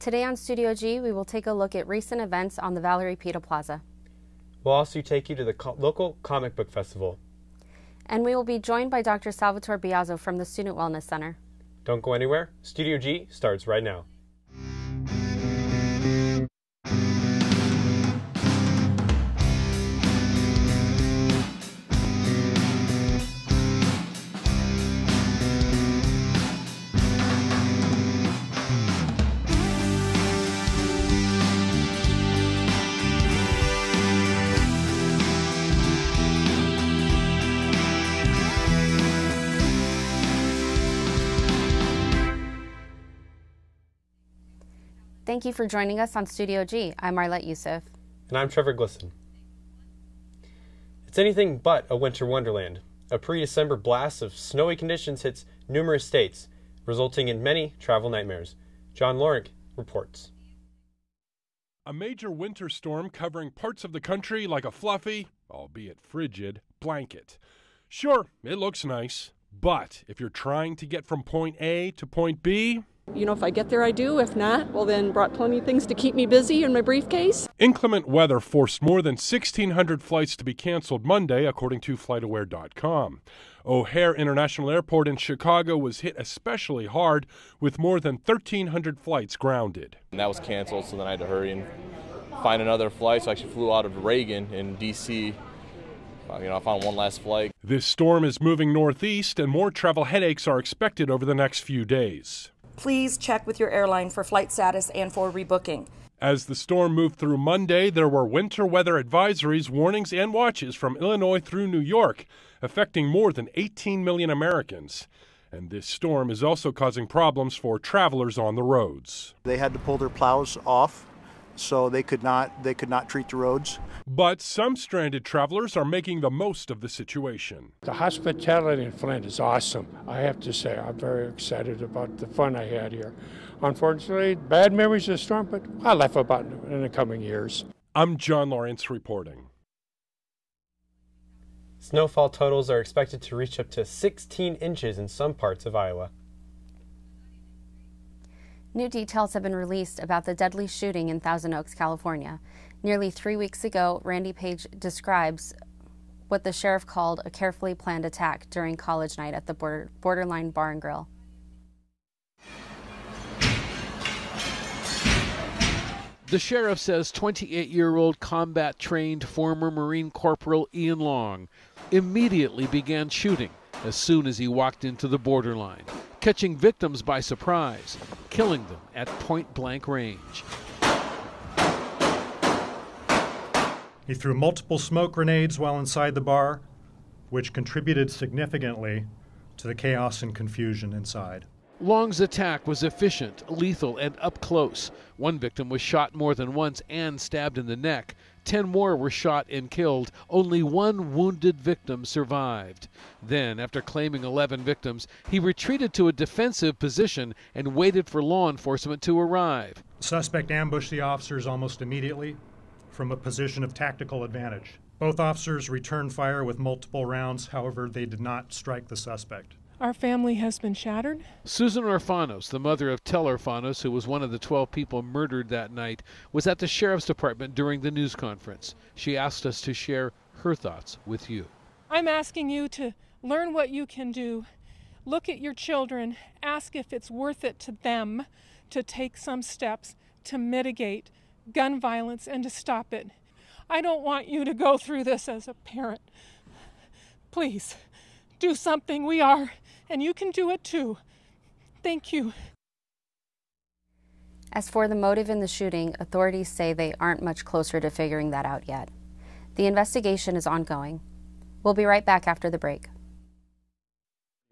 Today on Studio G, we will take a look at recent events on the Valerie Pida Plaza. We'll also take you to the local comic book festival. And we will be joined by Dr. Salvatore Biazzo from the Student Wellness Center. Don't go anywhere. Studio G starts right now. Thank you for joining us on Studio G. I'm Marlette Youssef. And I'm Trevor Glisson. It's anything but a winter wonderland. A pre-December blast of snowy conditions hits numerous states, resulting in many travel nightmares. John Lorick reports. A major winter storm covering parts of the country like a fluffy, albeit frigid, blanket. Sure, it looks nice, but if you're trying to get from point A to point B, you know, if I get there, I do. If not, well, then brought plenty of things to keep me busy in my briefcase. Inclement weather forced more than 1,600 flights to be canceled Monday, according to FlightAware.com. O'Hare International Airport in Chicago was hit especially hard, with more than 1,300 flights grounded. And that was canceled, so then I had to hurry and find another flight. So I actually flew out of Reagan in D.C. I found one last flight. This storm is moving northeast, and more travel headaches are expected over the next few days. Please check with your airline for flight status and for rebooking. As the storm moved through Monday, there were winter weather advisories, warnings, and watches from Illinois through New York, affecting more than 18 million Americans. And this storm is also causing problems for travelers on the roads. They had to pull their plows off, so they could not treat the roads. But some stranded travelers are making the most of the situation. The hospitality in Flint is awesome. I have to say, I'm very excited about the fun I had here. Unfortunately, bad memories of the storm, but I'll laugh about it in the coming years. I'm John Lawrence reporting. Snowfall totals are expected to reach up to 16 inches in some parts of Iowa. New details have been released about the deadly shooting in Thousand Oaks, California. Nearly 3 weeks ago, Randy Page describes what the sheriff called a carefully planned attack during college night at the Borderline Bar and Grill. The sheriff says 28-year-old combat-trained former Marine Corporal Ian Long immediately began shooting as soon as he walked into the borderline, catching victims by surprise, killing them at point-blank range. He threw multiple smoke grenades while inside the bar, which contributed significantly to the chaos and confusion inside. Long's attack was efficient, lethal, and up close. One victim was shot more than once and stabbed in the neck. 10 more were shot and killed. Only one wounded victim survived. Then, after claiming 11 victims, he retreated to a defensive position and waited for law enforcement to arrive. The suspect ambushed the officers almost immediately from a position of tactical advantage. Both officers returned fire with multiple rounds, however, they did not strike the suspect. Our family has been shattered. Susan Orfanos, the mother of Tel Orfanos, who was one of the 12 people murdered that night, was at the sheriff's department during the news conference. She asked us to share her thoughts with you. I'm asking you to learn what you can do. Look at your children. Ask if it's worth it to them to take some steps to mitigate gun violence and to stop it. I don't want you to go through this as a parent. Please, do something. We are, and you can do it too. Thank you. As for the motive in the shooting, authorities say they aren't much closer to figuring that out yet. The investigation is ongoing. We'll be right back after the break.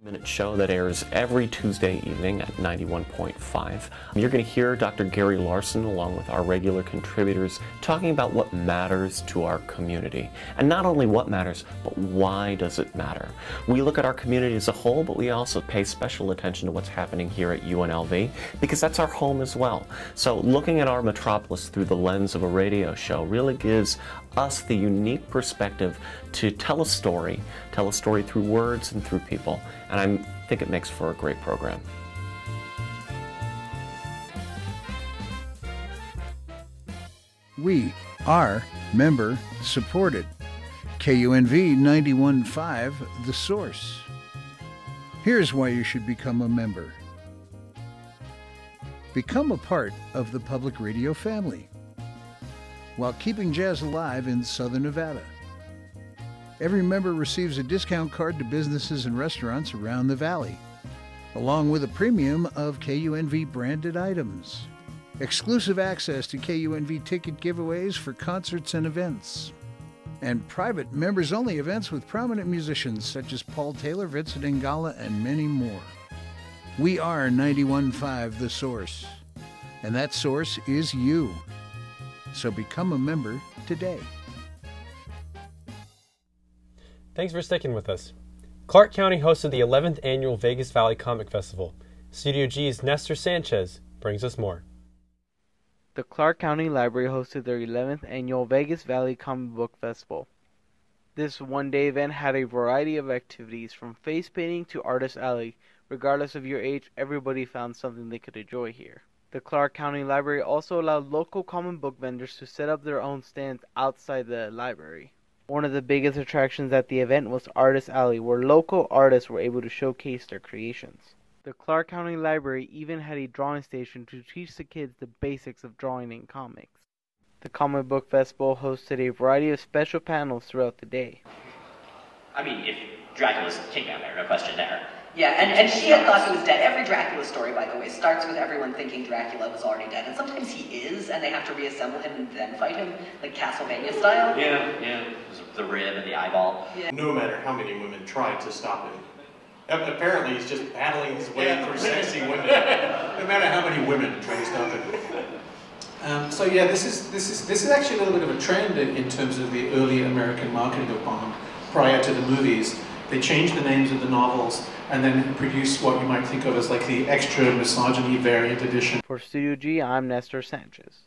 Minute show that airs every Tuesday evening at 91.5. You're going to hear Dr. Gary Larson along with our regular contributors talking about what matters to our community. And not only what matters, but why does it matter? We look at our community as a whole, but we also pay special attention to what's happening here at UNLV because that's our home as well. So looking at our metropolis through the lens of a radio show really gives us the unique perspective to tell a story through words and through people. And I think it makes for a great program. We are member supported. KUNV 91.5, The Source. Here's why you should become a member. Become a part of the public radio family while keeping jazz alive in Southern Nevada. Every member receives a discount card to businesses and restaurants around the valley, along with a premium of KUNV branded items. Exclusive access to KUNV ticket giveaways for concerts and events. And private members-only events with prominent musicians such as Paul Taylor, Vincent Ingala, and many more. We are 91.5 The Source, and that source is you. So become a member today. Thanks for sticking with us. Clark County hosted the 11th Annual Vegas Valley Comic Festival. Studio G's Nestor Sanchez brings us more. The Clark County Library hosted their 11th Annual Vegas Valley Comic Book Festival. This one-day event had a variety of activities, from face painting to Artist Alley. Regardless of your age, everybody found something they could enjoy here. The Clark County Library also allowed local comic book vendors to set up their own stands outside the library. One of the biggest attractions at the event was Artist Alley, where local artists were able to showcase their creations. The Clark County Library even had a drawing station to teach the kids the basics of drawing in comics. The Comic Book Festival hosted a variety of special panels throughout the day. I mean, if Dracula's king down there, no question there. Yeah, and she had thought he was dead. Every Dracula story, by the way, starts with everyone thinking Dracula was already dead. And sometimes he is, and they have to reassemble him and then fight him, like Castlevania style. Yeah. The rib and the eyeball. Yeah. No matter how many women tried to stop him. Apparently he's just battling his way through sexy women. No matter how many women try to stop him. So yeah, this is actually a little bit of a trend in terms of the early American marketing of Bond. Prior to the movies, they changed the names of the novels and then produced what you might think of as like the extra misogyny variant edition. For Studio G, I'm Nestor Sanchez.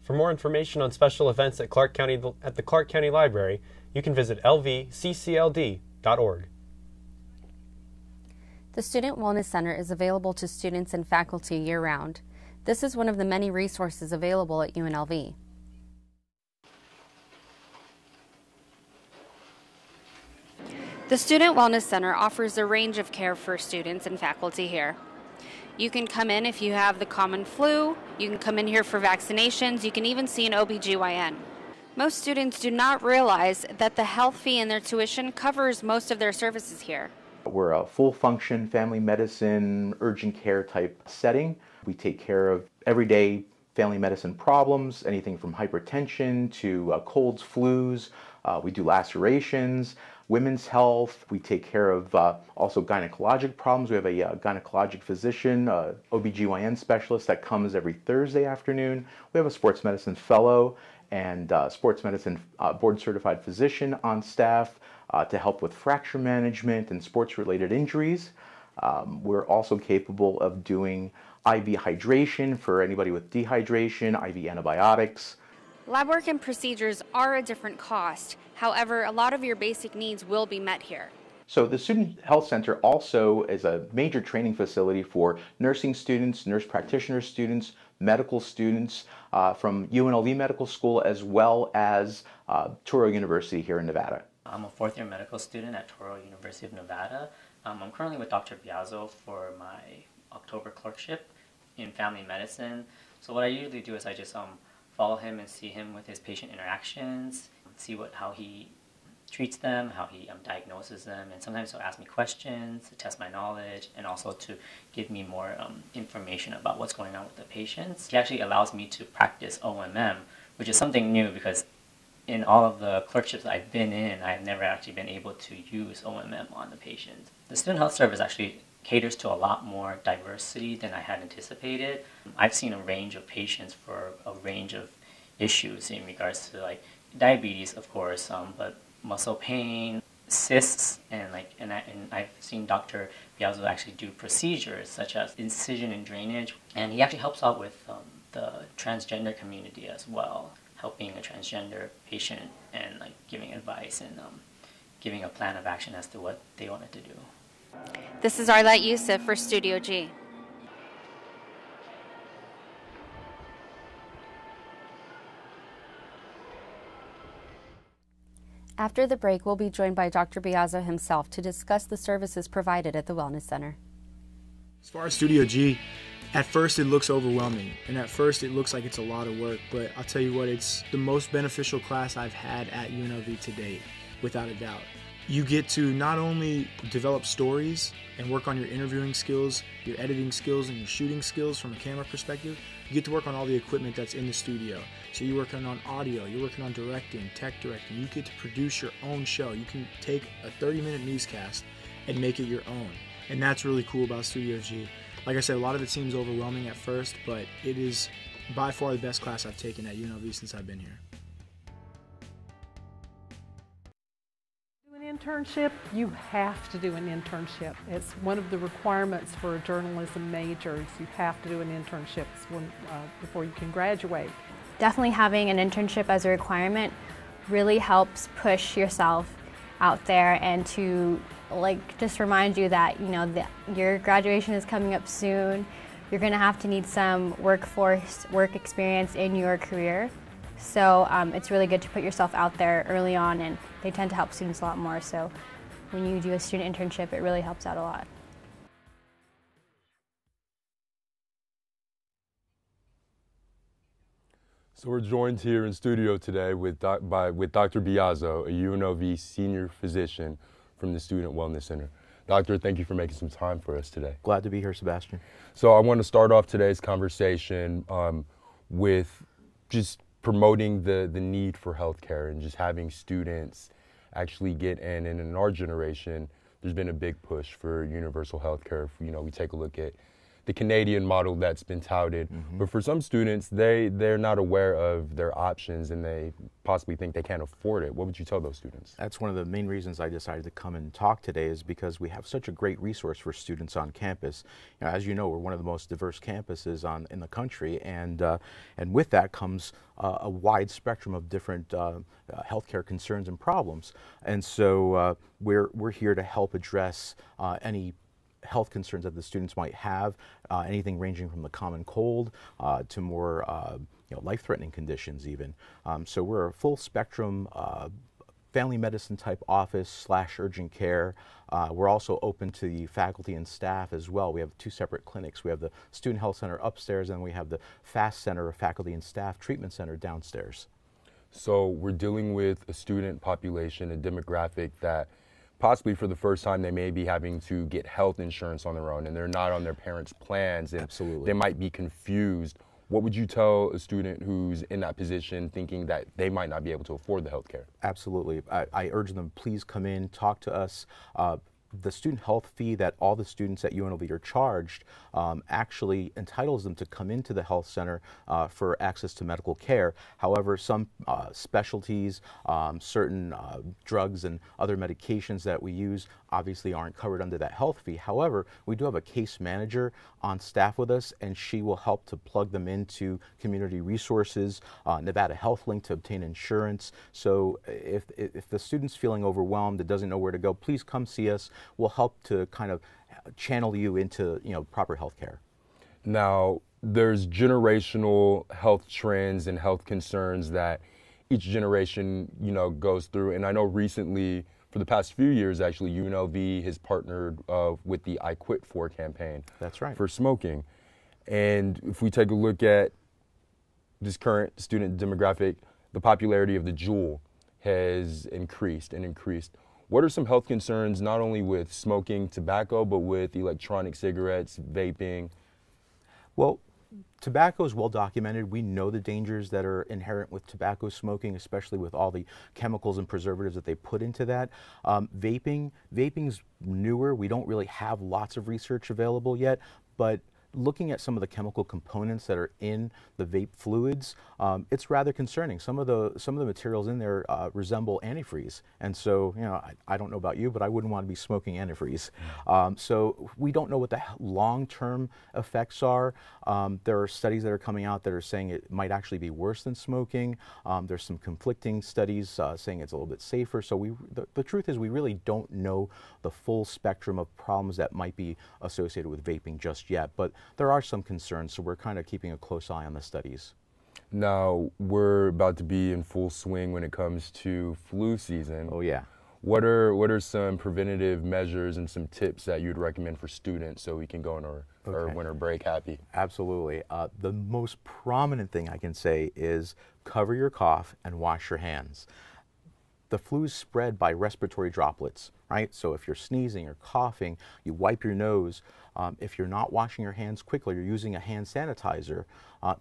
For more information on special events at the Clark County Library, you can visit lvccld.org. The Student Wellness Center is available to students and faculty year-round. This is one of the many resources available at UNLV. The Student Wellness Center offers a range of care for students and faculty here. You can come in if you have the common flu, you can come in here for vaccinations, you can even see an OBGYN. Most students do not realize that the health fee in their tuition covers most of their services here. We're a full-function family medicine, urgent care type setting. We take care of everyday family medicine problems, anything from hypertension to colds, flus. We do lacerations, women's health. We take care of also gynecologic problems. We have a gynecologic physician, OBGYN specialist that comes every Thursday afternoon. We have a sports medicine fellow and sports medicine board-certified physician on staff to help with fracture management and sports-related injuries. We're also capable of doing IV hydration for anybody with dehydration, IV antibiotics. Lab work and procedures are a different cost. However, a lot of your basic needs will be met here. So the Student Health Center also is a major training facility for nursing students, nurse practitioner students, medical students from UNLV Medical School, as well as Touro University here in Nevada. I'm a fourth-year medical student at Touro University of Nevada. I'm currently with Dr. Biazzo for my October clerkship in family medicine. So what I usually do is I just follow him and see him with his patient interactions, see how he treats them, how he diagnoses them, and sometimes he'll ask me questions to test my knowledge and also to give me more information about what's going on with the patients. He actually allows me to practice OMM, which is something new because in all of the clerkships I've been in, I've never actually been able to use OMM on the patient. The Student Health Service actually caters to a lot more diversity than I had anticipated. I've seen a range of patients for a range of issues in regards to like diabetes, of course, but muscle pain, cysts, and I've seen Dr. Biazzo actually do procedures such as incision and drainage, and he actually helps out with the transgender community as well, helping a transgender patient and like giving advice and giving a plan of action as to what they wanted to do. This is Arlette Youssef for Studio G. After the break, we'll be joined by Dr. Biazzo himself to discuss the services provided at the Wellness Center. As far as Studio G, at first it looks overwhelming, and at first it looks like it's a lot of work, but I'll tell you what, it's the most beneficial class I've had at UNLV to date, without a doubt. You get to not only develop stories and work on your interviewing skills, your editing skills, and your shooting skills from a camera perspective, you get to work on all the equipment that's in the studio. So you're working on audio, you're working on directing, tech directing, you get to produce your own show. You can take a 30-minute newscast and make it your own. And that's really cool about Studio G. Like I said, a lot of it seems overwhelming at first, but it is by far the best class I've taken at UNLV since I've been here. Do an internship, you have to do an internship. It's one of the requirements for a journalism major. You have to do an internship before you can graduate. Definitely having an internship as a requirement really helps push yourself out there and to just remind you that your graduation is coming up soon. You're going to have to need some work experience in your career. So it's really good to put yourself out there early on, and they tend to help students a lot more. So when you do a student internship, it really helps out a lot. So we're joined here in studio today with Dr. Biazzo, a UNLV senior physician from the Student Wellness Center. Doctor, thank you for making some time for us today. Glad to be here, Sebastian. So I want to start off today's conversation with just promoting the need for healthcare and just having students actually get in. And in our generation, there's been a big push for universal healthcare. We take a look at the Canadian model that's been touted. But for some students, they're not aware of their options and they possibly think they can't afford it. What would you tell those students? That's one of the main reasons I decided to come and talk today, is because we have such a great resource for students on campus. As you know, we're one of the most diverse campuses in the country, and with that comes a wide spectrum of different healthcare concerns and problems. And so we're here to help address any health concerns that the students might have, anything ranging from the common cold to more life-threatening conditions even. So we're a full spectrum family medicine type office / urgent care. We're also open to the faculty and staff as well. We have 2 separate clinics. We have the Student Health Center upstairs, and we have the FAST Center, or Faculty and Staff Treatment Center, downstairs. So we're dealing with a student population, a demographic that possibly for the first time they may be having to get health insurance on their own, and they're not on their parents' plans, and Absolutely. They might be confused. What would you tell a student who's in that position thinking that they might not be able to afford the health care? Absolutely. I urge them, please come in, talk to us. The student health fee that all the students at UNLV are charged actually entitles them to come into the health center for access to medical care. However, some specialties, certain drugs and other medications that we use obviously aren't covered under that health fee. However, we do have a case manager on staff with us, and she will help to plug them into community resources, Nevada Health Link to obtain insurance. So if the student's feeling overwhelmed and doesn't know where to go, please come see us. We'll help to kind of channel you into proper health care. Now, there's generational health trends and health concerns that each generation, goes through. And I know recently, for the past few years, actually, UNLV has partnered with the I Quit For campaign. That's right. For smoking. And if we take a look at this current student demographic, the popularity of the Juul has increased and increased. What are some health concerns, not only with smoking tobacco, but with electronic cigarettes, vaping? Well, tobacco is well documented. We know the dangers that are inherent with tobacco smoking, especially with all the chemicals and preservatives that they put into that. Vaping's newer. We don't really have lots of research available yet, but looking at some of the chemical components that are in the vape fluids, it's rather concerning. Some of the materials in there resemble antifreeze, and so I don't know about you, but I wouldn't want to be smoking antifreeze. So we don't know what the long-term effects are. There are studies that are coming out that are saying it might actually be worse than smoking. There's some conflicting studies saying it's a little bit safer. So the truth is we really don't know the full spectrum of problems that might be associated with vaping just yet, but there are some concerns, so we're kind of keeping a close eye on the studies. Now, we're about to be in full swing when it comes to flu season. Oh, yeah. What are some preventative measures and some tips that you'd recommend for students so we can go on our winter break happy? Absolutely. The most prominent thing I can say is cover your cough and wash your hands. The flu is spread by respiratory droplets, right? So if you're sneezing or coughing, you wipe your nose. If you're not washing your hands quickly, you're using a hand sanitizer,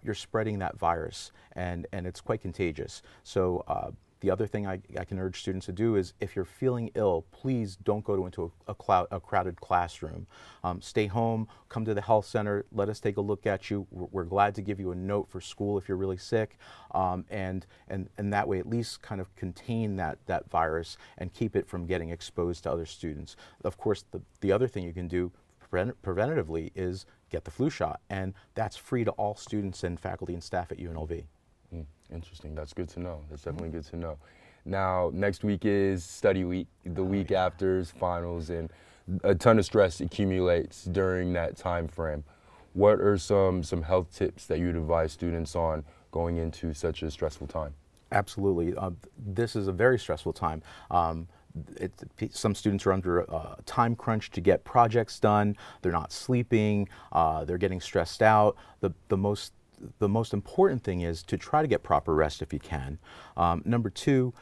you're spreading that virus, and it's quite contagious. So the other thing I can urge students to do is, if you're feeling ill, please don't go into a crowded classroom. Stay home, come to the health center, let us take a look at you. We're glad to give you a note for school if you're really sick, and that way at least kind of contain that virus and keep it from getting exposed to other students. Of course, the other thing you can do preventatively is get the flu shot, and that's free to all students and faculty and staff at UNLV. Interesting. That's good to know. That's definitely good to know. Now, next week is study week. The week after is finals, and a ton of stress accumulates during that time frame. What are some health tips that you'd advise students on going into such a stressful time? Absolutely. This is a very stressful time. Some students are under a time crunch to get projects done. They're not sleeping. They're getting stressed out. The most important thing is to try to get proper rest if you can. Number two,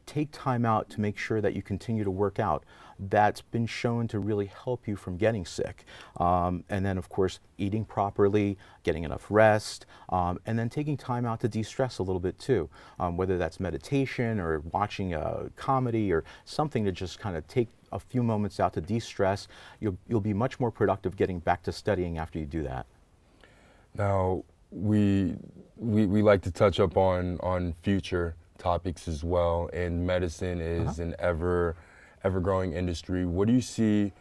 take time out to make sure that you continue to work out. That's been shown to really help you from getting sick. And then, of course, eating properly, getting enough rest, and then taking time out to de-stress a little bit too, whether that's meditation or watching a comedy or something to just kind of take a few moments out to de-stress. You'll be much more productive getting back to studying after you do that. Now, we like to touch up on future topics as well, and medicine is an ever growing industry. What do you see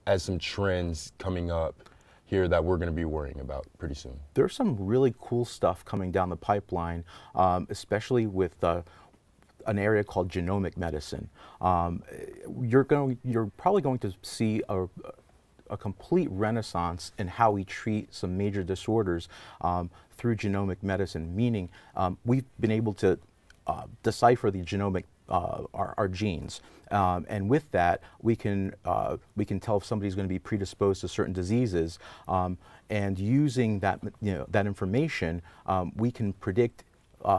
as some trends coming up here that we're going to be worrying about pretty soon? There's some really cool stuff coming down the pipeline, especially with an area called genomic medicine. You're probably going to see a complete renaissance in how we treat some major disorders through genomic medicine, meaning we've been able to decipher the genomic our genes, and with that we can tell if somebody's going to be predisposed to certain diseases, and using that that information, we can predict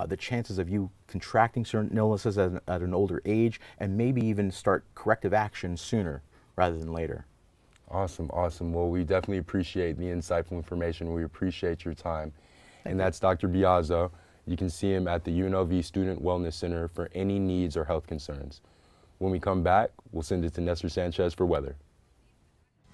the chances of you contracting certain illnesses at an older age, and maybe even start corrective action sooner rather than later. Awesome, awesome. Well, we definitely appreciate the insightful information. We appreciate your time. And that's Dr. Biazzo. You can see him at the UNLV Student Wellness Center for any needs or health concerns. When we come back, we'll send it to Nestor Sanchez for weather.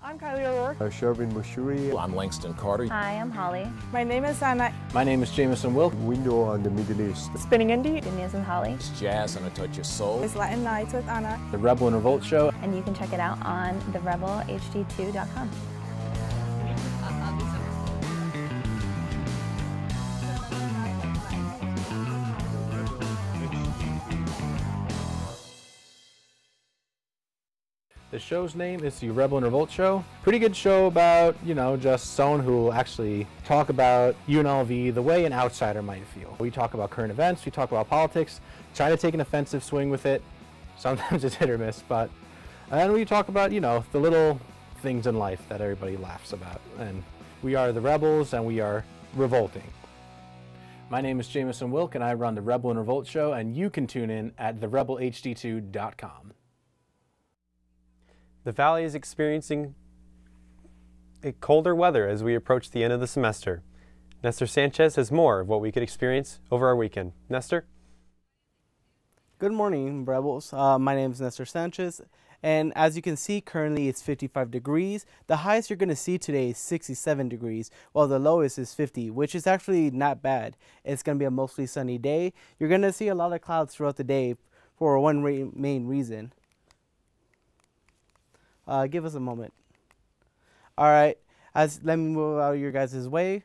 I'm Kylie O'Rourke. Shervin Mushuri. I'm Langston Carter. Hi, I'm Holly. My name is Anna. My name is Jameson Wilk. Window on the Middle East. Spinning Indie. Good News with Holly. It's Jazz and a Touch of Soul. It's Latin Nights with Anna. The Rebel and Revolt Show. And you can check it out on therebelhd2.com. The show's name is the Rebel and Revolt Show. Pretty good show about, just someone who will actually talk about UNLV the way an outsider might feel. We talk about current events, we talk about politics, try to take an offensive swing with it. Sometimes it's hit or miss, and then we talk about, the little things in life that everybody laughs about. And we are the Rebels and we are revolting. My name is Jameson Wilk and I run the Rebel and Revolt Show, and you can tune in at therebelhd2.com. The Valley is experiencing colder weather as we approach the end of the semester. Nestor Sanchez has more of what we could experience over our weekend. Nestor? Good morning, Rebels. My name is Nestor Sanchez, and as you can see, currently it's 55 degrees. The highest you're going to see today is 67 degrees, while the lowest is 50, which is actually not bad. It's going to be a mostly sunny day. You're going to see a lot of clouds throughout the day for one main reason. Give us a moment. All right, let me move out of your guys' way.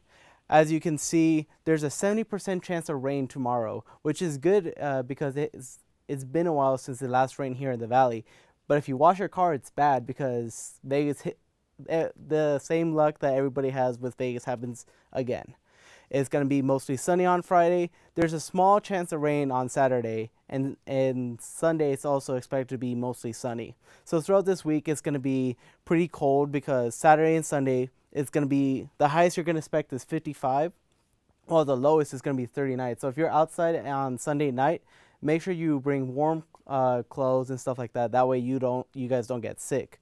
As you can see, there's a 70% chance of rain tomorrow, which is good because it's been a while since the last rain here in the Valley. But if you wash your car, it's bad because Vegas the same luck that everybody has with Vegas happens again. It's going to be mostly sunny on Friday. There's a small chance of rain on Saturday, and Sunday it's also expected to be mostly sunny. So throughout this week, it's going to be pretty cold because Saturday and Sunday, it's going to be, the highest you're going to expect is 55, while the lowest is going to be 39. So if you're outside on Sunday night, make sure you bring warm clothes and stuff like that. That way you guys don't get sick.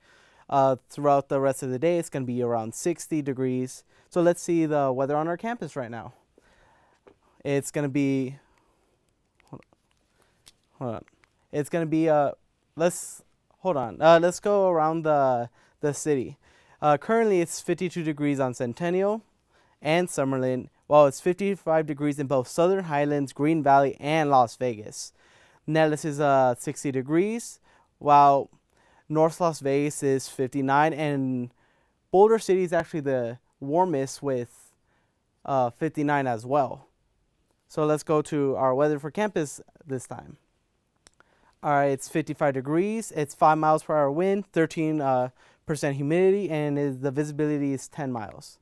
Throughout the rest of the day, it's going to be around 60 degrees. So let's see the weather on our campus right now. It's going to be, hold on. It's going to be, let's go around the city. Currently, it's 52 degrees on Centennial and Summerlin, while it's 55 degrees in both Southern Highlands, Green Valley, and Las Vegas. Nellis is 60 degrees, while North Las Vegas is 59, and Boulder City is actually the warmest with 59 as well. So let's go to our weather for campus this time. All right, it's 55 degrees. It's 5 miles per hour wind, 13% humidity, and the visibility is 10 miles.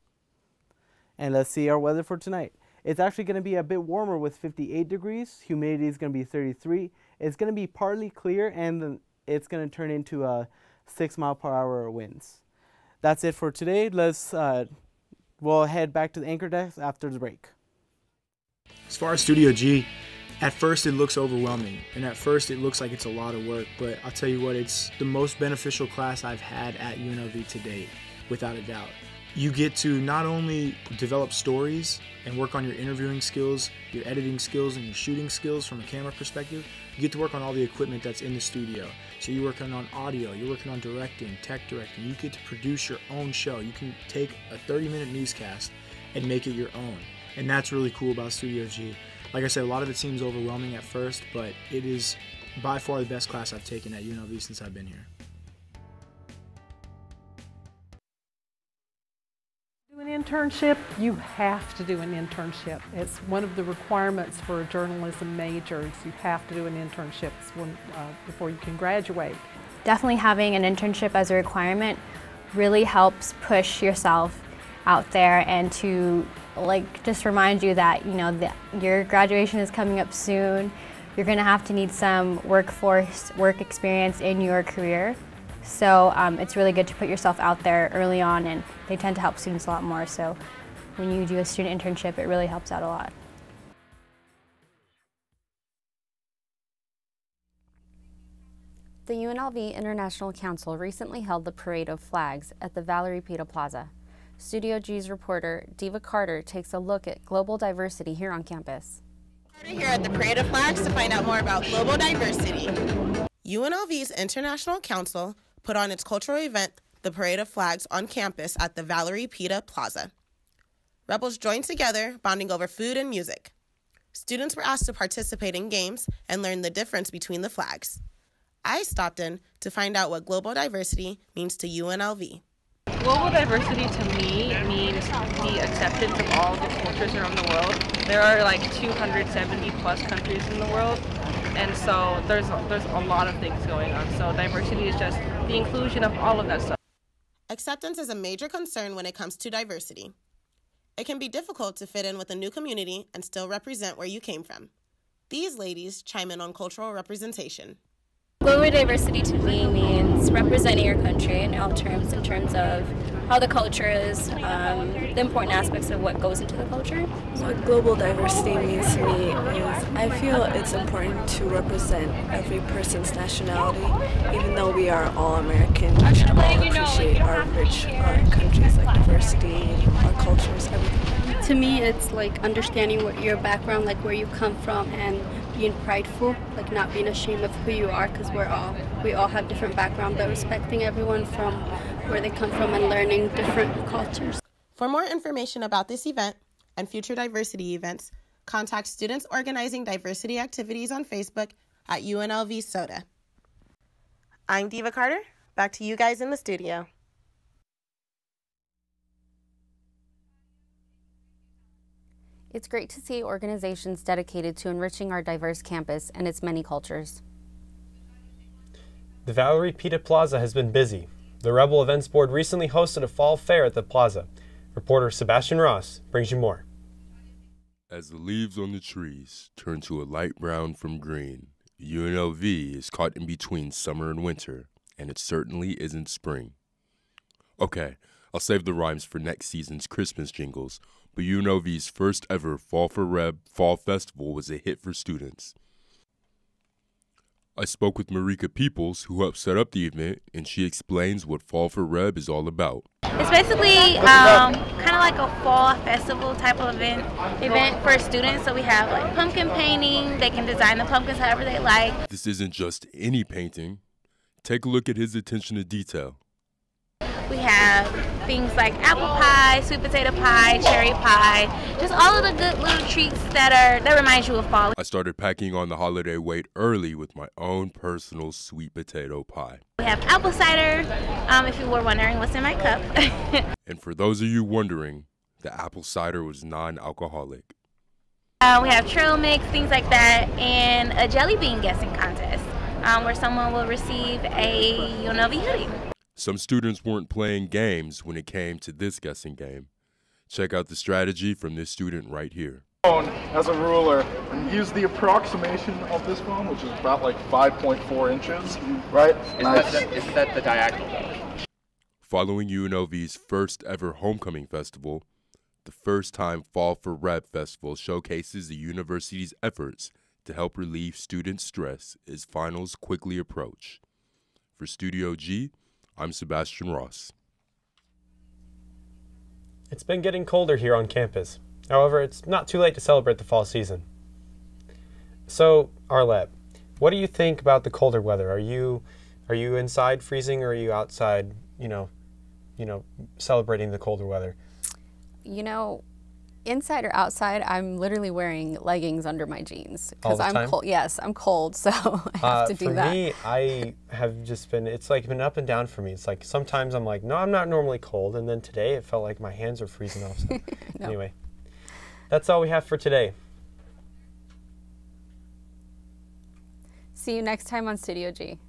And let's see our weather for tonight. It's actually going to be a bit warmer with 58 degrees. Humidity is going to be 33. It's going to be partly clear, and it's going to turn into 6 mile per hour winds. That's it for today. We'll head back to the anchor desk after the break. As far as Studio G, at first it looks overwhelming, and at first it looks like it's a lot of work, but I'll tell you what, it's the most beneficial class I've had at UNLV to date, without a doubt. You get to not only develop stories and work on your interviewing skills, your editing skills, and your shooting skills from a camera perspective, you get to work on all the equipment that's in the studio. So you're working on audio, you're working on directing, tech directing. You get to produce your own show. You can take a 30-minute newscast and make it your own. And that's really cool about Studio G. Like I said, a lot of it seems overwhelming at first, but it is by far the best class I've taken at UNLV since I've been here. Do an internship, you have to do an internship. It's one of the requirements for a journalism major. You have to do an internship before you can graduate. Definitely having an internship as a requirement really helps push yourself out there and to just remind you that your graduation is coming up soon. You're going to have to need some work experience in your career. So it's really good to put yourself out there early on, and they tend to help students a lot more. So when you do a student internship, it really helps out a lot. The UNLV International Council recently held the Parade of Flags at the Valerie Pida Plaza. Studio G's reporter, Diva Carter, takes a look at global diversity here on campus. We're here at the Parade of Flags to find out more about global diversity. UNLV's International Council put on its cultural event, the Parade of Flags, on campus at the Valerie Pida Plaza. Rebels joined together, bonding over food and music. Students were asked to participate in games and learn the difference between the flags. I stopped in to find out what global diversity means to UNLV. Global diversity to me means the acceptance of all the cultures around the world. There are like 270 plus countries in the world, and so there's a lot of things going on. So diversity is just the inclusion of all of that stuff. Acceptance is a major concern when it comes to diversity. It can be difficult to fit in with a new community and still represent where you came from. These ladies chime in on cultural representation. Global diversity to me means representing your country in all terms, in terms of how the culture is, the important aspects of what goes into the culture. What global diversity means to me is I feel it's important to represent every person's nationality, even though we are all American. We should all appreciate our rich countries, like diversity, our cultures, everything. To me, it's like understanding what your background, like where you come from, and being prideful, like not being ashamed of who you are, because we all have different background, but respecting everyone from where they come from and learning different cultures. For more information about this event and future diversity events, contact students organizing diversity activities on Facebook at UNLV Soda. I'm Diva Carter. Back to you guys in the studio. It's great to see organizations dedicated to enriching our diverse campus and its many cultures. The Valerie Pida Plaza has been busy. The Rebel Events Board recently hosted a fall fair at the plaza. Reporter Sebastian Ross brings you more. As the leaves on the trees turn to a light brown from green, UNLV is caught in between summer and winter, and it certainly isn't spring. Okay, I'll save the rhymes for next season's Christmas jingles, but UNLV's first ever Fall for Reb Fall Festival was a hit for students. I spoke with Marika Peoples, who helped set up the event, and she explains what Fall for Reb is all about. It's basically kind of like a fall festival type of event for students. So we have like pumpkin painting. They can design the pumpkins however they like. This isn't just any painting. Take a look at his attention to detail. We have things like apple pie, sweet potato pie, cherry pie, just all of the good little treats that remind you of fall. I started packing on the holiday weight early with my own personal sweet potato pie. We have apple cider, if you were wondering what's in my cup. And for those of you wondering, the apple cider was non-alcoholic. We have trail mix, things like that, and a jelly bean guessing contest where someone will receive a UNLV hoodie. Some students weren't playing games when it came to this guessing game. Check out the strategy from this student right here. As a ruler and use the approximation of this phone, which is about like 5.4 inches, right? Isn't that the diagonal? Following UNLV's first ever homecoming festival, the first time Fall for Reb Festival showcases the university's efforts to help relieve student stress as finals quickly approach. For Studio G, I'm Sebastian Ross. It's been getting colder here on campus. However, it's not too late to celebrate the fall season. So, Arlette, what do you think about the colder weather? Are you inside freezing, or are you outside, celebrating the colder weather? Inside or outside, I'm literally wearing leggings under my jeans because I'm cold. Yes, I'm cold, so I have to do that. For me, I have just been, it's like been up and down for me. It's like sometimes I'm like, no, I'm not normally cold, and then today it felt like my hands are freezing off. So. No. Anyway, that's all we have for today. See you next time on Studio G.